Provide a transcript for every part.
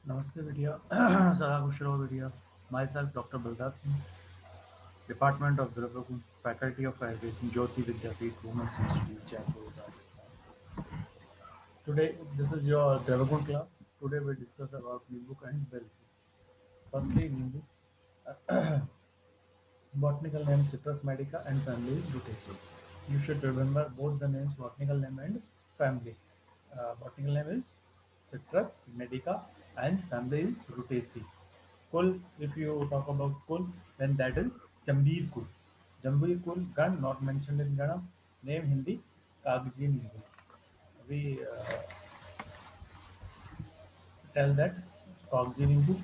Namaste Vidya, Sada Kushro Vidya, myself Dr. Baldar Singh, Department of Dravagund, Faculty of Ayurveda, Jyoti Vidyapeeth, Women's Institute, Jaipur, Rajasthan. Today, this is your Dravagund class. Today we discuss about Nimbu and Bell. Firstly, Nimbu, botanical name Citrus medica and family is Rutaceae. You should remember both the names, botanical name and family. Botanical name is Citrus medica and family is Rutaceae. Kul, if you talk about Kul, then that is Jambir Kul. Jambir Kul, Gan, not mentioned in Ganam. Name Hindi, Kagji Nimbu. We tell that Kagji Nimbu.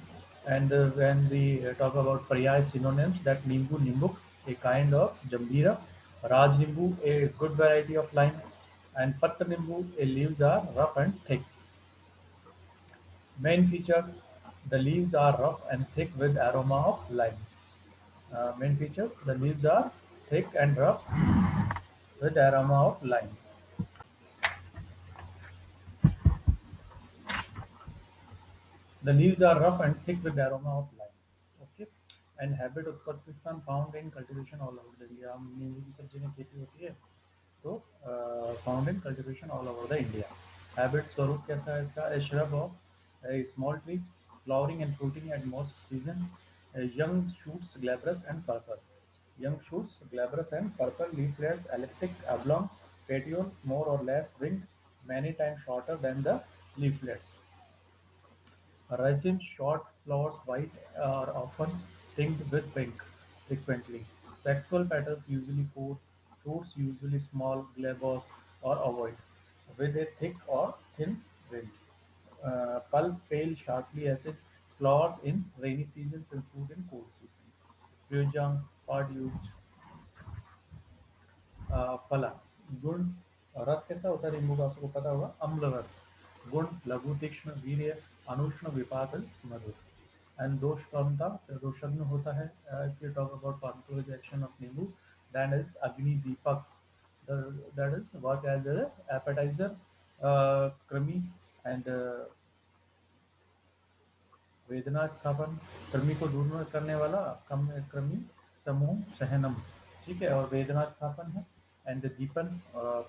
And when we talk about Paryay synonyms, that Nimbu Nimbuk, a kind of Jambira, Raj Nimbu, a good variety of lime, and Patta Nimbu, a leaves are rough and thick. Main features, the leaves are rough and thick with aroma of lime. Main features, the leaves are thick and rough with aroma of lime. The leaves are rough and thick with aroma of lime. Okay. And habit उत्पत्ति स्थान found in cultivation all over the India. हम नींबू की सब्जी में खेती होती है तो found in cultivation all over the India. Habit स्वरूप कैसा है इसका? A shrub of a small tree, flowering and fruiting at most season. Young shoots glabrous and purple. Young shoots glabrous and purple. Leaflets elliptic, oblong, petiole more or less winged, many times shorter than the leaflets. Raceme short flowers white are often tinged with pink frequently. Sexual petals usually four, fruits usually small, glabose or ovoid, with a thick or thin rim. Pulp pale, sharply acid, flowers in rainy seasons and fruit in cold season. Ryujang, part used. फला गुण रस कैसा होता है नींबू का आपको पता होगा अम्ल रस गुण लघु तीक्ष्ण वीर्य अनुष्ण विपातन मधुर एंड दोषकमता दोषज्ञ होता है if you talk about pharmacology action of नींबू that is अग्नि दीपक that is work as a appetizer कृमि and वेदना स्थापन कृमि को दूर करने वाला कम कृमि समूह सहनम ठीक है और वेदना स्थापन है एंड दीपन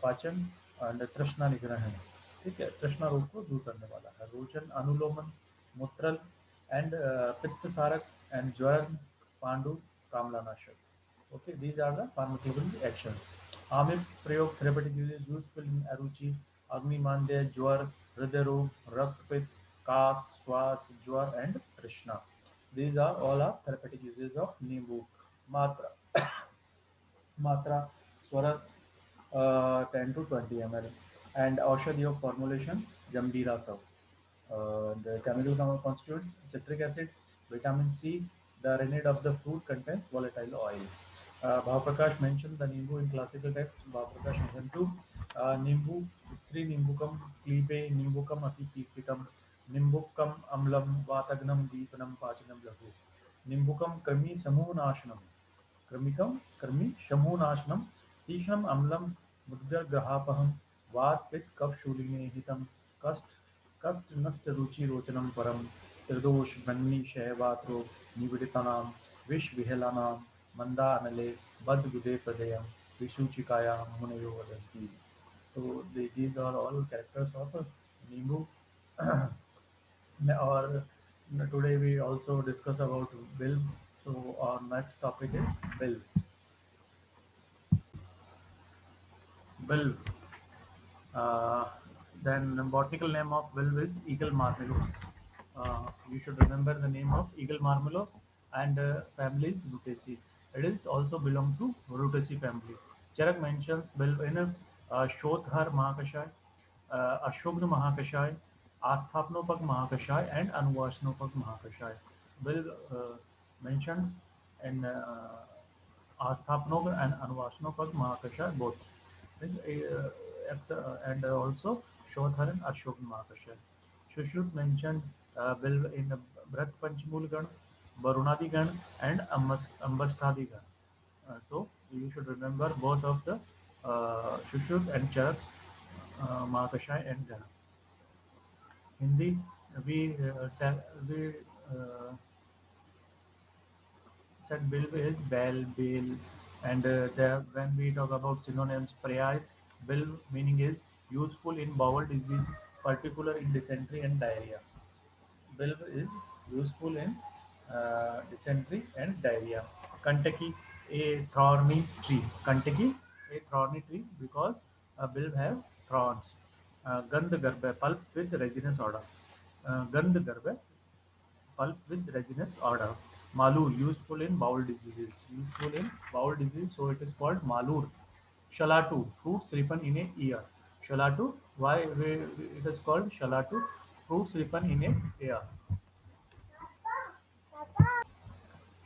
पाचन एंड तृष्णा निग्रहण ठीक है तृष्णा रोग को दूर करने वाला है रोचन अनुलोमन मूत्रल एंड पित्त सारक एंड ज्वर पांडु कामलानाशक okay these are the pharmacological actions आमिर प्रयोग थेरेपेटिक यूजफुल इन अरुचि अग्निमांद्य ज्वर हृदय रोग रक्तपित्त cough, swas, jwar, and trishna. These are all are therapeutic uses of Nimbu. Matra, Matra, Swaras, 10 to 20 ml. And Aushadhi of formulation, Jambira Sav. The chemical constituents, citric acid, vitamin C, the rennet of the fruit contains volatile oil. Bhavaprakash mentioned the Nimbu in classical text. Bhavaprakash mentioned too. Nimbu, Stri Nimbukam, Klipe, Nimbukam Atipitikam, Nimbukam Amlam, Vatagnam, Deepanam, Pachanam Lahu. Nimbukam Krami Samunashanam. क्रमिकम कर्मी शमूनाशनम तीक्ष्णम अम्लम मुद्गर ग्रहापहम वात पित्त कफ शूलिने हितम कष्ट कष्ट नष्ट रुचि रोचनम परम त्रिदोष बन्नी शैवात रोग निविड़ितानाम विष विहलानाम मंदा अनले बद गुदे प्रदयम विषुचिकाया मुनयो वदंती तो these are all characters of नींबू or today we also discuss about bill so our next topic is bill bill uh, then the botanical name of bill is eagle marmelos you should remember the name of eagle marmelos and family is rutaceae it is also belong to rutaceae family charak mentions bill in shothar mahakashai अशुभ्न महाकषाय आस्थापनोपक महाकषाय and अनुवासनोपक महाकषाय will mentioned in Arthapnog and Anvasnopag Mahakasha both. And also Shothar and Ashok Mahakasha. Shushrup mentioned will in Bharat Panchmul Gan, Barunadi Gan and Ambastadi Gan. So you should remember both of the Shushrup and Charaks Mahakashai and Gan. Hindi we said bilb is bell, bill, and when we talk about synonyms, prias, bilb meaning is useful in bowel disease, particular in dysentery and diarrhea. Bilb is useful in dysentery and diarrhea. Kentucky, a thorny tree. Kentucky, a thorny tree because bilb have thorns. Gandharva, pulp with resinous odor. Gandharva, pulp with resinous odor. Malur, useful in bowel diseases. Useful in bowel disease, so it is called malur. Shalatu, fruits ripen in a ear. Shalatu, why it is called shalatu? Fruits ripen in a ear.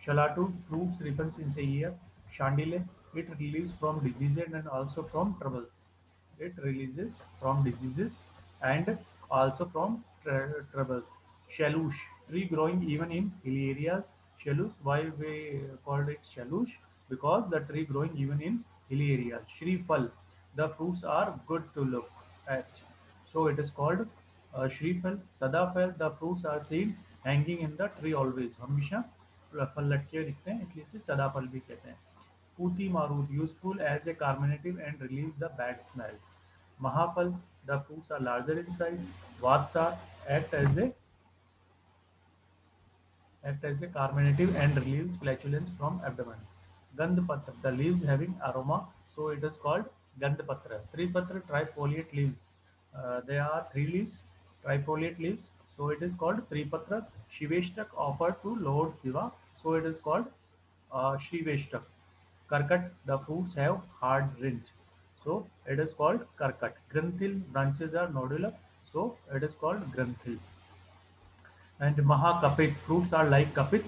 Shalatu, fruits ripens in the ear. Shandile, it relieves from diseases and also from troubles. It releases from diseases and also from troubles. Shalush, tree growing even in hilly areas. Shalush, why we called it shalush? Because the tree growing even in hilly areas. Shrifal, the fruits are good to look at. So it is called Shrifal. Sadafal, the fruits are seen hanging in the tree always. हमेशा फल लटके हुए दिखते हैं इसलिए इसे सदाफल भी कहते हैं. Puti marud, useful as a carminative and relieves the bad smell. Mahafal, the fruits are larger in size. Vatsa, act as a act as a carminative and relieves flatulence from abdomen. Gandhpatra, the leaves having aroma, so it is called Gandhpatra. Tripatra, trifoliate leaves. There are three leaves, trifoliate leaves, so it is called Tripatra. Shiveshtak offered to Lord Shiva, so it is called Shiveshtak. Karkat, the fruits have hard rind, so it is called Karkat. Granthil, branches are nodular, so it is called Granthil. And Mahakapit, fruits are like kapit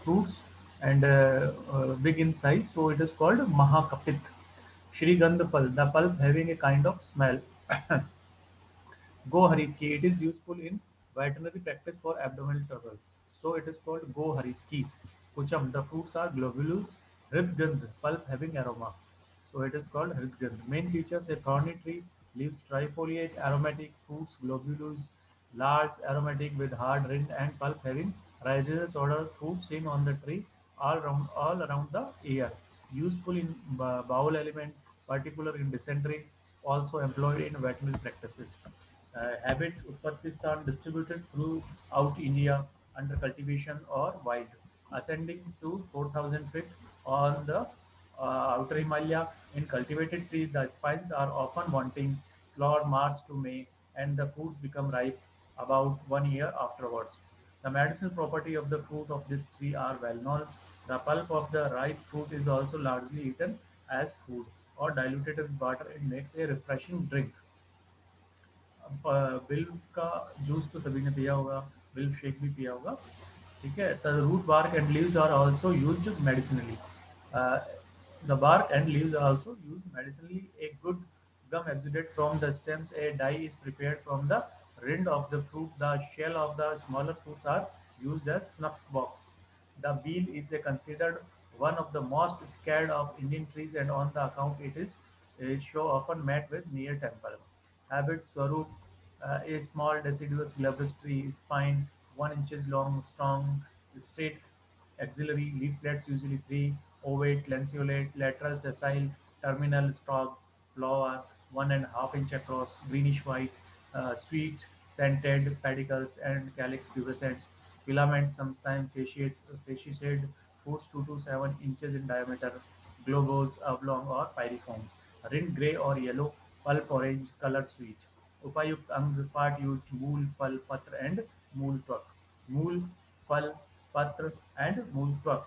fruits and big in size, so it is called Mahakapit. Shrigandhapal, the pulp having a kind of smell. Gohariki, it is useful in veterinary practice for abdominal trouble, so it is called Gohariki. Kucham, the fruits are globulous. Hridgand, pulp having aroma, so it is called Hridgand. Main features: a thorny tree, leaves trifoliate, aromatic, fruits globulous, large, aromatic with hard rind and pulp having resinous odor, fruits seen on the tree all around the ear. Useful in bowel element, particular in dysentery, also employed in veterinary practices. Habit उत्पत्ति स्थान distributed throughout India under cultivation or wild, ascending to 4,000 feet on the outer Himalaya. In cultivated trees, the spines are often wanting, flower March to May, and the fruits become ripe about 1 year afterwards. The medicinal property of the fruit of this tree are well known. The pulp of the ripe fruit is also largely eaten as food or diluted with water. It makes a refreshing drink. बिल्व का juice तो सभी ने पिया होगा, बिल्व shake भी पिया होगा. ठीक है. The root, bark and leaves are also used medicinally. Uh, the bark and leaves are also used medicinally. A good gum exudate from the stems. A dye is prepared from the rind of the fruit. The shell of the smaller fruits are used as snuff box. The bean is considered one of the most scared of Indian trees, and on the account it is so often met with near temple. Habit Swaroop, a small deciduous glabrous tree, spine 1 inches long, strong, straight axillary, leaflets usually 3, ovate, lanceolate, lateral sessile, terminal stalk, flower 1.5 inch across, greenish white, sweet, scented, pedicles and calyx pubescent, filaments sometimes fasciated, fruits 2 to 7 inches in diameter, globose, oblong or pyriform, rind grey or yellow, pulp orange, color sweet. उपायुक्त अंग पाठ used मूल फल पत्र and मूल त्वक. मूल फल पत्र and मूल त्वक.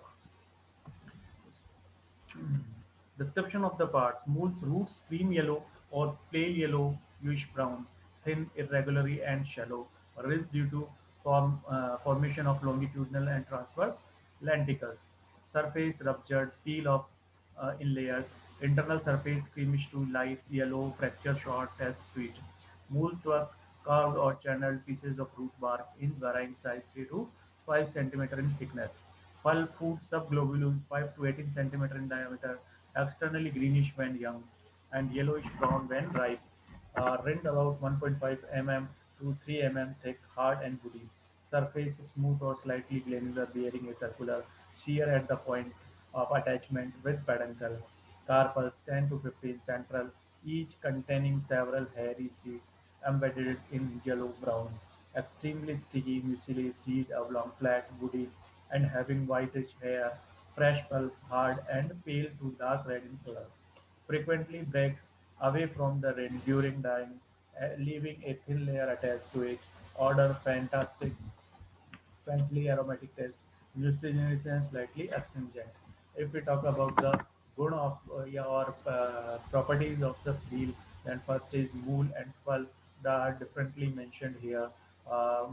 Description of the parts: Mool's roots cream yellow or pale yellow, bluish brown, thin, irregularly and shallow, ridged due to formation of longitudinal and transverse lenticles. Surface ruptured, peel off in layers. Internal surface creamish to light yellow, fracture short, test sweet. Mool twerk, carved or channeled pieces of root bark in varying size 3 to 5 centimeter in thickness. Pulp food subglobulus 5 to 18 centimeter in diameter, externally greenish when young and yellowish brown when ripe. Rind about 1.5 mm, to 3 mm thick, hard and woody. Surface smooth or slightly granular, bearing a circular shear at the point of attachment with peduncle. Carpels 10 to 15 central, each containing several hairy seeds embedded in yellow-brown. Extremely sticky mucilage seed oblong, flat, woody, and having whitish hair. Fresh pulp, hard and pale to dark red in color. Frequently breaks away from the rind during dyeing, leaving a thin layer attached to it. Odor fantastic, faintly aromatic taste, mucilaginous and slightly astringent. If we talk about the good of yeah, or properties of the wheel, then first is mool and pulp that are differently mentioned here.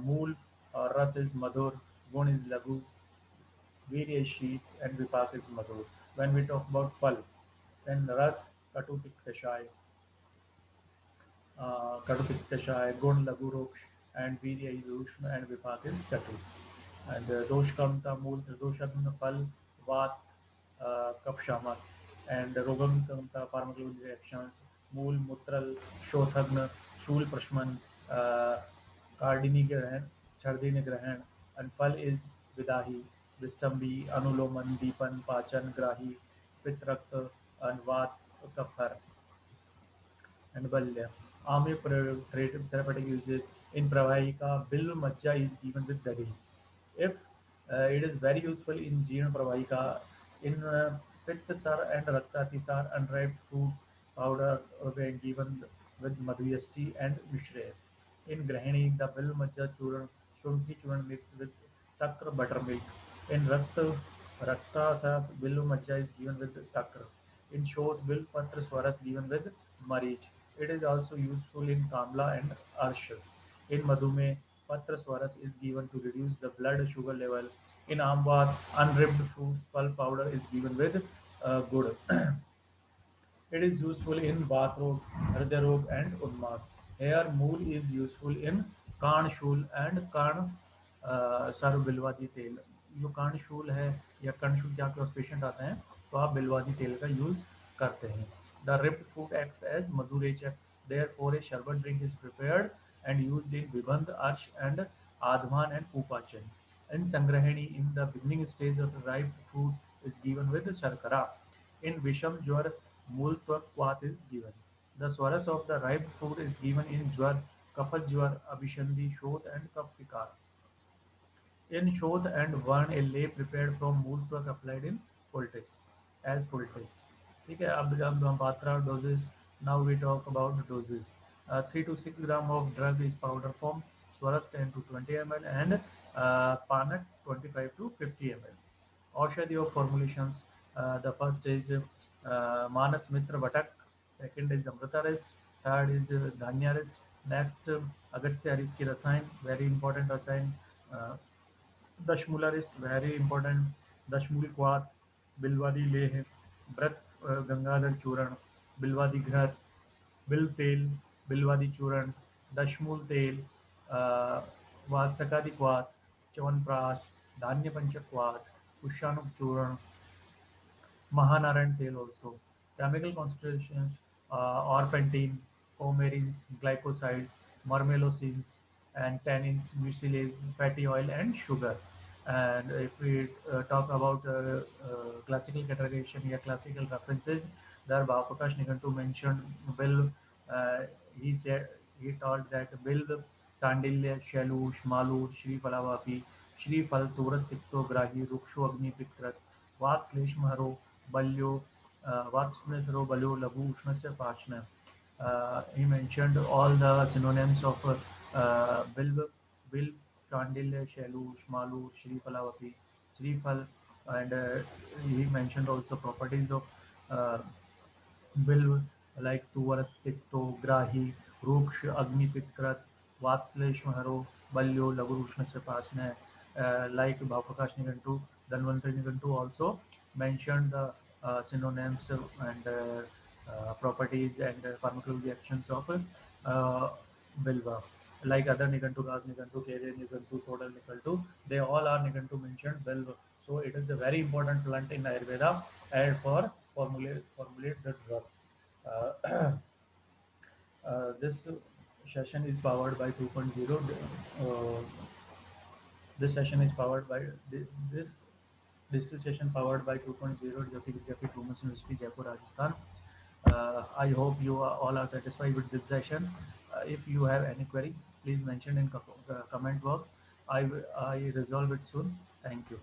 Mool ras is madhur, gun is lagu, veer is sheet, and vipak is madhur. When we talk about pulp, then ras katu tiktashai, Kadupiktasha, Gun Laguruksh, and Virya is Ushma, and Vipak is Chatu. And Doshkamta Mool, Doshagna Pal, Vat, Kapshama, and Rogamkamta Parmaglue reactions, Mool, Mutral, Shothagna, Shul Prashman, uh, Kardini Grahan, Chardini Grahan, and Pal is Vidahi, Vistambi, Anuloman, Deepan, Pachan, Grahi, Pitrakta, and Vat, Kaphar and Balya. Army therapeutic uses in Pravahika, Bill Majja is given with Dadi. If it is very useful in Jeena Pravahika, in Pittasar and Raktatisar, unripe food powder were given with Madhuyasti and Mishre. In Grahini, the Bill Majja churn, Shunthi churn mixed with Takra buttermilk. In Raktasar, Bill Majja is given with Takra. In short, Bill Patra Swaras given with Marich. It is also useful in Kamla and Arsh. In Madhume, Patra Swaras is given to reduce the blood sugar level. In Ambat, unribbed fruit pulp powder is given with good. It is useful in bath rog, Hriday rog and Unmat. Here, mool is useful in कान शूल and कान सर बिलवादी तेल. जो कान शूल है या कर्णशूल के आपके पास पेशेंट आते हैं तो आप बिलवादी तेल का यूज करते हैं. The ripped fruit acts as मधुरेचक. Therefore, a sherbet drink is prepared and used in Viband, Arsh, and Adhman and Upachan. In Sangrahini, in the beginning stage of the ripe fruit is given with Sharkara. In Visham Jwar, Multva Kwat is given. The swaras of the ripe fruit is given in Jwar, Kafat Jwar, Abhishandi, Shodh, and Kapvikar. In Shodh and Varn, a lay prepared from Multva applied in poultice, as poultice. ठीक है. अब हम बात कर doses. Now we talk about doses. 3 to 6 gram of drug is powder form, swaras 10 to 20 ml, and panak 25 to 50 ml. Aushadhi of formulations. The first is Manas Mitra Vatak, second is Amrita Rest, third is Dhanya Rest, next Agastya Harit Ki Rasayan, very important rasayan. Uh, Dashmula Rest, very important. Dashmul Kwat, Bilwadi Leh, Brat Gangadhar Churan, Bilwadi Ghar, Bil Tel, Bilwadi Churan, Dashmul Tel, uh, Vatsakadi Kwat, Chavanprash, Dhanya Panchakwat, Pushanuk Churan, Mahanarayan tail also. Chemical concentrations orpentine, coumarins, glycosides, marmeloxins, and tannins, mucilage, fatty oil, and sugar. And if we talk about classical categorization here, classical references, there Bhaprakash Nigantu mentioned Bill. Uh, he said he taught that Bill, Sandilya, Shalush, Malur, Shri Falavapi, Shri Fal, Toras Tikto, Grahi, Rukshu, Agni, Pitrat, Vat, Sleshmaharo, Balyo, Vatsmeshro, Balyo, Lagu, Ushmasya, Pachna. He mentioned all the synonyms of Bill, Chandilya, Shelu, Shmalu, Shri Falavapi, Shri Fal, and he mentioned also properties of uh, Bilva like तुवरस तिक्तो ग्राही रूक्ष अग्निपितकृत वात्सलेश्वरो बल्यो लघुरुष्ण पासने like Bhaprakash Nigantu, Dhanvantari Nigantu also mentioned the synonyms and properties and pharmacology actions of bilva. Like other Nigantu, Ras Nigantu, Kere Nigantu, Total Nigantu, they all are Nigantu mentioned bilva. So it is a very important plant in Ayurveda and for formulate the drugs. Uh, this session is powered by 2.0. This session is powered by this digital session powered by 2.0 Jyoti Vidyapith Women's University, Jaipur, Rajasthan. I hope you all are satisfied with this session. If you have any query, please mention in comment box. I resolve it soon. Thank you.